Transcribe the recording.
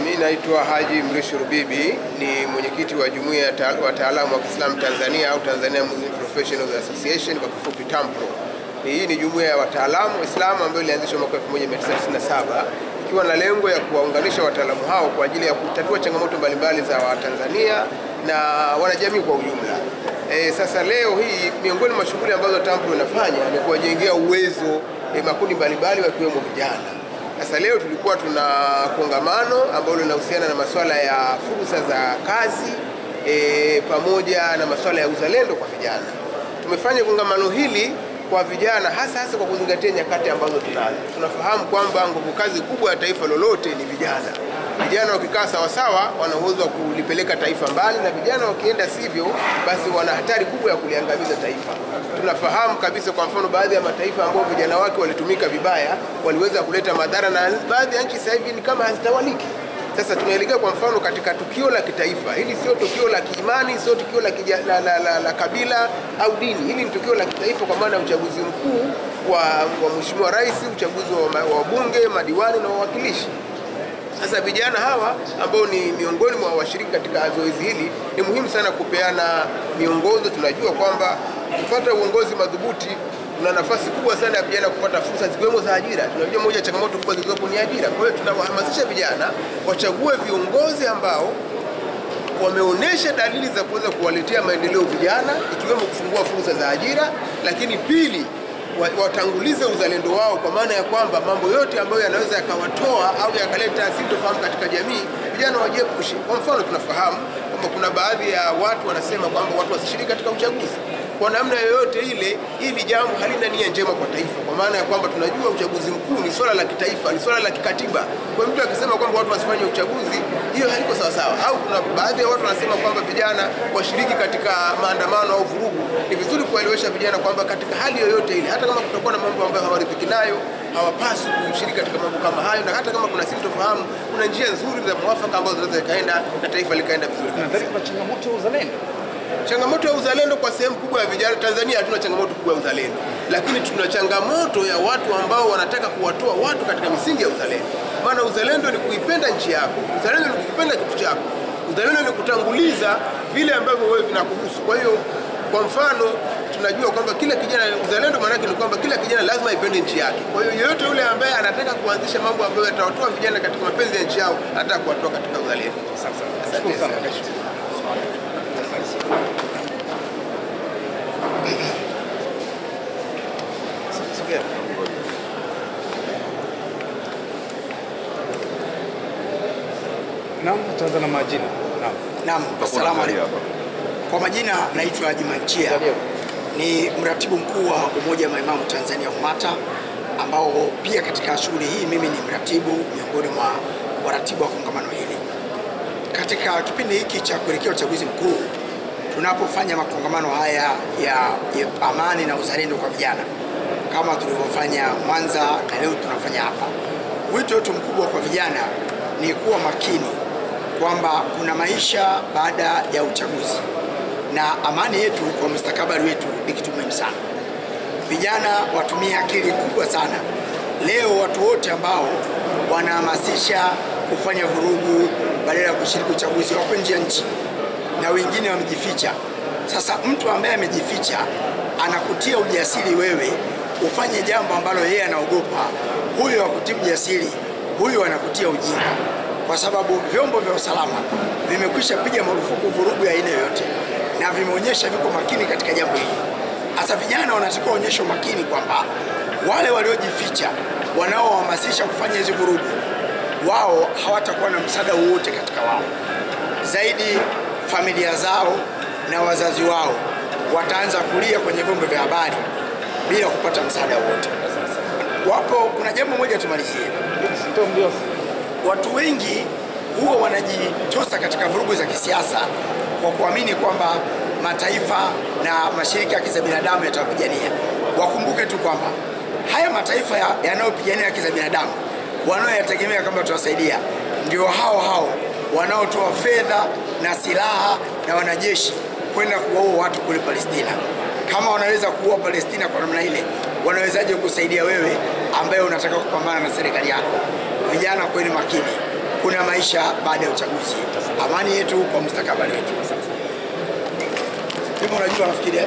Mimi naitwa Haji Mrisho Rubibi, ni mwenyekiti wa Jumuiya ya Wataalamu wa Kiislamu Tanzania au Tanzania Muslim Professionals Association, kwa kifupi TAMPRO. Hii ni jumuiya ya wataalamu Waislamu ambayo ilianzishwa mwaka 1997 ikiwa na lengo ya kuwaunganisha wataalamu hao kwa ajili ya kutatua changamoto mbalimbali za Watanzania na wanajamii kwa ujumla. Sasa leo hii miongoni mwa shughuli ambazo TAMPRO inafanya ni kuwajengea uwezo makundi mbalimbali wakiwemo vijana. Sasa leo tulikuwa tuna kongamano ambalo linahusiana na masuala ya fursa za kazi pamoja na masuala ya uzalendo kwa vijana. Tumefanya kongamano hili kwa vijana hasa kwa kuzingatia nyakati ambazo tunafahamu kwamba nguvu kazi kubwa ya taifa lolote ni vijana. Vijana wakikaa sawasawa wana uwezo wa kulipeleka taifa mbali, na vijana wakienda sivyo basi wana hatari kubwa ya kuliangamiza taifa. Tunafahamu kabisa kwa mfano baadhi ya mataifa ambao vijana wake walitumika vibaya waliweza kuleta madhara, na baadhi ya nchi sasa hivi ni kama hazitawaliki. Sasa tunaelekea kwa mfano katika tukio la kitaifa. Hili sio tukio la kiimani, sio tukio la kabila au dini. Hili ni tukio la kitaifa kwa maana ya uchaguzi mkuu wa Mheshimiwa Rais, uchaguzi wa bunge, madiwani na wawakilishi. Sasa vijana hawa ambao ni miongoni mwa washiriki katika zoezi hili, ni muhimu sana kupeana miongozo. Tunajua kwamba kupata uongozi madhubuti kuna nafasi kubwa sana ya vijana kupata fursa zikiwemo za ajira. Tunajua moja ya changamoto kubwa zilizopo ni ajira. Kwa hiyo tunawahamasisha vijana wachague viongozi ambao wameonyesha dalili za kuweza kuwaletea maendeleo vijana, ikiwemo kufungua fursa za ajira, lakini pili watangulize uzalendo wao, kwa maana ya kwamba mambo yote ambayo yanaweza yakawatoa au yakaleta sintofahamu katika jamii, vijana wajiepushe. Kwa mfano tunafahamu kwamba kuna baadhi ya watu wanasema kwamba watu wasishiriki katika uchaguzi. Kwa namna yoyote ile, hili jambo halina nia njema kwa taifa, kwa maana ya kwamba tunajua uchaguzi mkuu ni swala la kitaifa, ni swala la kikatiba. Kwa mtu akisema kwamba watu wasifanye uchaguzi, hiyo haliko sawa sawa. Au kuna baadhi ya watu wanasema kwamba vijana washiriki katika maandamano au vurugu. Ni vizuri kuelewesha vijana kwamba katika hali yoyote ile, hata kama kutakuwa na mambo ambayo hawaridhiki nayo, hawapaswi kushiriki katika mambo kama hayo, na hata kama kuna sintofahamu, kuna njia nzuri za mwafaka ambazo zinaweza kaenda na taifa likaenda vizuri. Kuna changamoto ya uzalendo. Changamoto ya uzalendo kwa sehemu kubwa ya vijana Tanzania, hatuna changamoto kubwa ya uzalendo, lakini tuna changamoto ya watu ambao wanataka kuwatoa watu katika misingi ya uzalendo. Maana uzalendo ni kuipenda nchi yako, uzalendo ni kukipenda kitu chako, uzalendo ni kutanguliza vile ambavyo wewe vinakuhusu. Kwa hiyo kwa mfano tunajua kwamba kila kijana, uzalendo maana yake ni kwamba kila kijana lazima aipende nchi yake. Kwa hiyo yeyote yule ambaye anataka kuanzisha mambo ambayo yatawatoa vijana katika mapenzi ya nchi yao, anataka kuwatoa katika uzalendo. Asante sana. Naam, tutaanza na majina. Naam, asalamu alaykum. Kwa majina naitwa Haji Manchia. Ni mratibu mkuu wa Umoja wa Maimamu Tanzania UMATA, ambao pia katika shughuli hii mimi ni mratibu miongoni mwa waratibu wa kongamano hili. Katika kipindi hiki cha kuelekea uchaguzi mkuu, tunapofanya makongamano haya ya amani na uzalendo kwa vijana kama tulivyofanya Mwanza na leo tunafanya hapa, wito wetu mkubwa kwa vijana ni kuwa makini kwamba kuna maisha baada ya uchaguzi, na amani yetu kwa mustakabali wetu ni kitu muhimu sana. Vijana watumie akili kubwa sana. Leo watu wote ambao wanahamasisha kufanya vurugu badala ya kushiriki uchaguzi wako nje ya nchi, na wengine wamejificha. Sasa mtu ambaye amejificha anakutia ujasiri wewe ufanye jambo ambalo yeye anaogopa. Huyo hakutii ujasiri, huyo anakutia ujinga, kwa sababu vyombo vya usalama vimekwisha piga marufuku vurugu ya aina yoyote na vimeonyesha viko makini katika jambo hili. Hasa vijana wanatakiwa onyesho makini kwamba wale waliojificha wanaohamasisha kufanya hizo vurugu, wao hawatakuwa na msaada wowote katika wao. Zaidi familia zao na wazazi wao wataanza kulia kwenye vyombo vya habari bila kupata msaada wote. Kuna jambo moja tumalizie. Watu wengi huwa wanajitosa katika vurugu za kisiasa kwa kuamini kwamba mataifa na mashirika ya haki za binadamu yatawapigania. Wakumbuke tu kwamba haya mataifa yanayopigania haki za binadamu, wanaoyategemea kama tuwasaidia, ndio hao wanaotoa fedha na silaha na wanajeshi kwenda kuwaua watu kule Palestina. Kama wanaweza kuua Palestina kwa namna ile, wanawezaje kusaidia wewe ambaye unataka kupambana na serikali yako? Vijana, kweni makini. kuna maisha baada ya uchaguzi. Amani yetu kwa mustakabali wetu. Kama unajua nafikiria